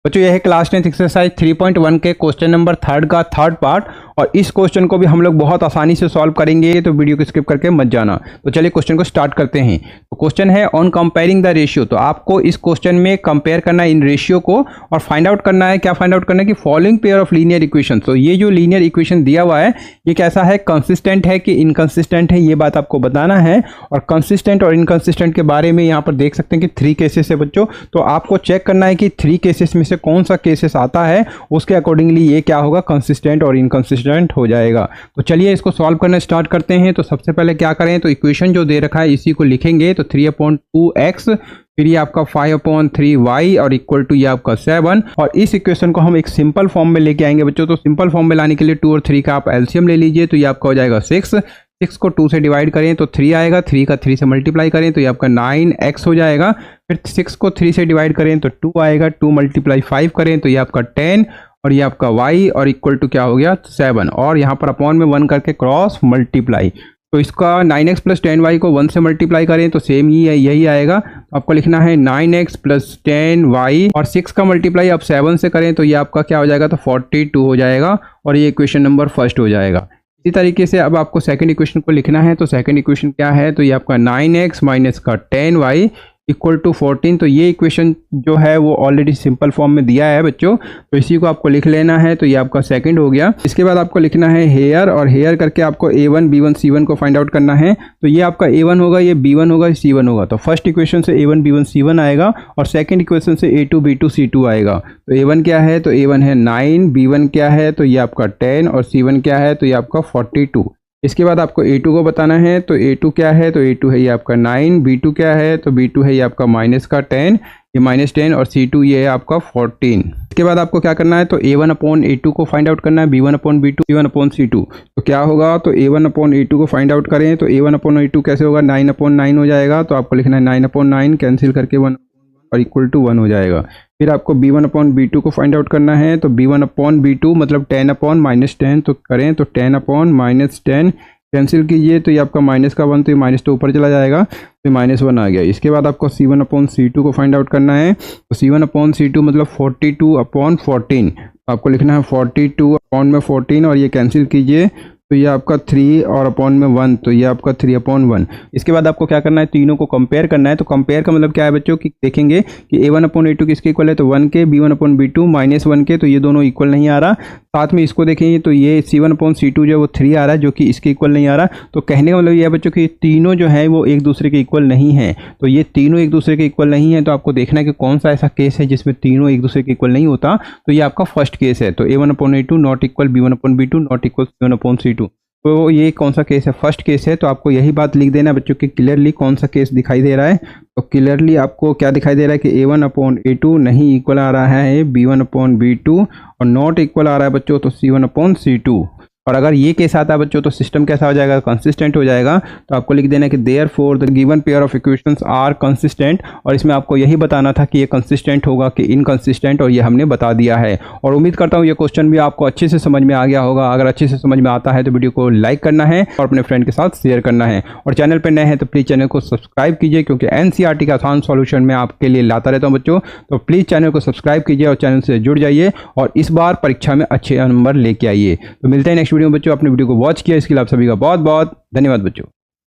बच्चों यह है क्लास 10 एक्सरसाइज 3.1 के क्वेश्चन नंबर 3 का थर्ड पार्ट और इस क्वेश्चन को भी हम लोग बहुत आसानी से सॉल्व करेंगे, तो वीडियो को स्किप करके मत जाना। तो चलिए क्वेश्चन को स्टार्ट करते हैं। तो क्वेश्चन है ऑन कंपेयरिंग द रेशियो। तो आपको इस क्वेश्चन में कंपेयर करना है इन रेशियो को और फाइंड आउट करना है, क्या फाइंड आउट करना है कि following pair of linear equation. तो ये जो लीनियर इक्वेशन दिया हुआ है ये कैसा है, कंसिस्टेंट है कि इनकंसिस्टेंट है, ये बात आपको बताना है। और कंसिस्टेंट और इनकंसिस्टेंट के बारे में यहाँ पर देख सकते हैं कि 3 केसेस है बच्चों। तो आपको चेक करना है कि 3 केसेस में से कौन सा केसेस आता है, उसके अकॉर्डिंगली ये क्या होगा, कंसिस्टेंट और इनकंसिस्टेंट हो जाएगा। तो चलिए इसको सॉल्व करना स्टार्ट करते हैं। तो सबसे पहले क्या करें, तो इक्वेशन जो दे रखा है इसी को लिखेंगे। तो 3/2x, फिर ये आपका 5/3y और इक्वल टू ये आपका 7। और इस इक्वेशन को हम एक सिंपल फॉर्म में लेके आएंगे बच्चों। तो सिंपल फॉर्म में लाने के लिए 2 और 3 का आप एलसीएम ले लीजिए, तो ये आपका हो जाएगा 6। 6 को 2 से डिवाइड करें तो 3 आएगा, 3 का 3 से मल्टीप्लाई करें तो ये आपका 9x हो जाएगा। फिर 6 को 3 से डिवाइड करें तो 2 आएगा, 2 मल्टीप्लाई 5 करें तो ये आपका 10 और ये आपका y और इक्वल टू क्या हो गया 7। और यहाँ पर अपॉन में 1 करके क्रॉस मल्टीप्लाई, तो इसका 9x प्लस 10y को 1 से मल्टीप्लाई करें तो सेम ही है, यही आएगा। तो आपको लिखना है 9x प्लस 10y और 6 का मल्टीप्लाई आप 7 से करें तो ये आपका क्या हो जाएगा, तो 42 हो जाएगा और ये इक्वेशन नंबर फर्स्ट हो जाएगा। इसी तरीके से अब आपको सेकंड इक्वेशन को लिखना है। तो सेकंड इक्वेशन क्या है, तो ये आपका 9x माइनस का 10y इक्वल टू 14। तो ये इक्वेशन जो है वो ऑलरेडी सिंपल फॉर्म में दिया है बच्चों, तो इसी को आपको लिख लेना है। तो ये आपका सेकंड हो गया। इसके बाद आपको लिखना है हेयर, और हेयर करके आपको a1 b1 c1 को फाइंड आउट करना है। तो ये आपका a1 होगा, ये b1 होगा, ये c1 होगा। तो फर्स्ट इक्वेशन से a1 b1 c1 आएगा और सेकंड इक्वेशन से a2 b2 c2 आएगा। तो a1 क्या है, तो a1 है 9, b1 क्या है, तो ये आपका 10 और c1 क्या है, तो ये आपका 42। इसके बाद आपको a2 को बताना है। तो a2 क्या है, तो a2 है ये आपका 9, b2 क्या है, तो b2 है ये आपका माइनस का 10, ये -10 और c2 ये है आपका 14। इसके बाद आपको क्या करना है, तो a1/a2 को फाइंड आउट करना है, b1/b2 c1/c2। तो क्या होगा, तो a1/a2 को फाइंड आउट करें तो a1/a2 कैसे होगा, 9/9 हो जाएगा। तो आपको लिखना है 9/9 कैंसिल करके 1 और इक्वल टू 1 हो जाएगा। फिर आपको b1/b2 को फाइंड आउट करना है। तो b1/b2 मतलब 10/-10 तो करें तो 10/-10 कैंसिल कीजिए तो ये आपका माइनस का 1, तो ये माइनस तो ऊपर चला जाएगा, तो -1 आ गया। इसके बाद आपको c1/c2 को फाइंड आउट करना है। तो c1/c2 मतलब 42/14। आपको लिखना है 42/14 और ये कैंसिल कीजिए तो ये आपका 3 और अपॉन में 1, तो ये आपका 3/1। इसके बाद आपको क्या करना है, तीनों को कंपेयर करना है। तो कंपेयर का मतलब क्या है बच्चों कि देखेंगे कि a1/a2 किसके इक्वल है, तो 1 के, b1/b2 -1 के, तो ये दोनों इक्वल नहीं आ रहा। साथ में इसको देखेंगे तो ये c1/c2 जो वो 3 आ रहा है, जो कि इसके इक्वल नहीं आ रहा। तो कहने का मतलब ये है बच्चों कि तीनों जो है वो एक दूसरे के इक्वल नहीं है। तो ये तीनों एक दूसरे के इक्वल नहीं है, तो आपको देखना है कि कौन सा ऐसा केस है जिसमें तीनों एक दूसरे के इक्वल नहीं होता। तो ये आपका फर्स्ट केस है। तो a1/a2 not equal b1/b2 not equal c1/c2। तो ये कौन सा केस है, फर्स्ट केस है। तो आपको यही बात लिख देना बच्चों कि क्लियरली कौन सा केस दिखाई दे रहा है। तो क्लियरली आपको क्या दिखाई दे रहा है कि a1/a2 नहीं इक्वल आ रहा है b1/b2 और नॉट इक्वल आ रहा है बच्चों तो c1/c2। और अगर ये केस आता है बच्चों तो सिस्टम कैसा हो जाएगा, कंसिस्टेंट हो जाएगा। तो आपको लिख देना कि therefore the given pair of equations are consistent. और इसमें आपको यही बताना था कि ये कंसिस्टेंट होगा कि इनकंसिस्टेंट, और ये हमने बता दिया है। और उम्मीद करता हूँ ये क्वेश्चन भी आपको अच्छे से समझ में आ गया होगा। अगर अच्छे से समझ में आता है तो वीडियो को लाइक करना है और अपने फ्रेंड के साथ शेयर करना है। और चैनल पर नए हैं तो प्लीज़ चैनल को सब्सक्राइब कीजिए, क्योंकि NCERT का आसान सॉल्यूशन मैं आपके लिए लाता रहता हूँ बच्चों। तो प्लीज़ चैनल को सब्सक्राइब कीजिए और चैनल से जुड़ जाइए और इस बार परीक्षा में अच्छे नंबर लेके आइए। तो मिलते हैं नेक्स्ट वीडियो में बच्चों। अपने वीडियो को वॉच किया इसके लिए आप सभी का बहुत बहुत धन्यवाद बच्चों।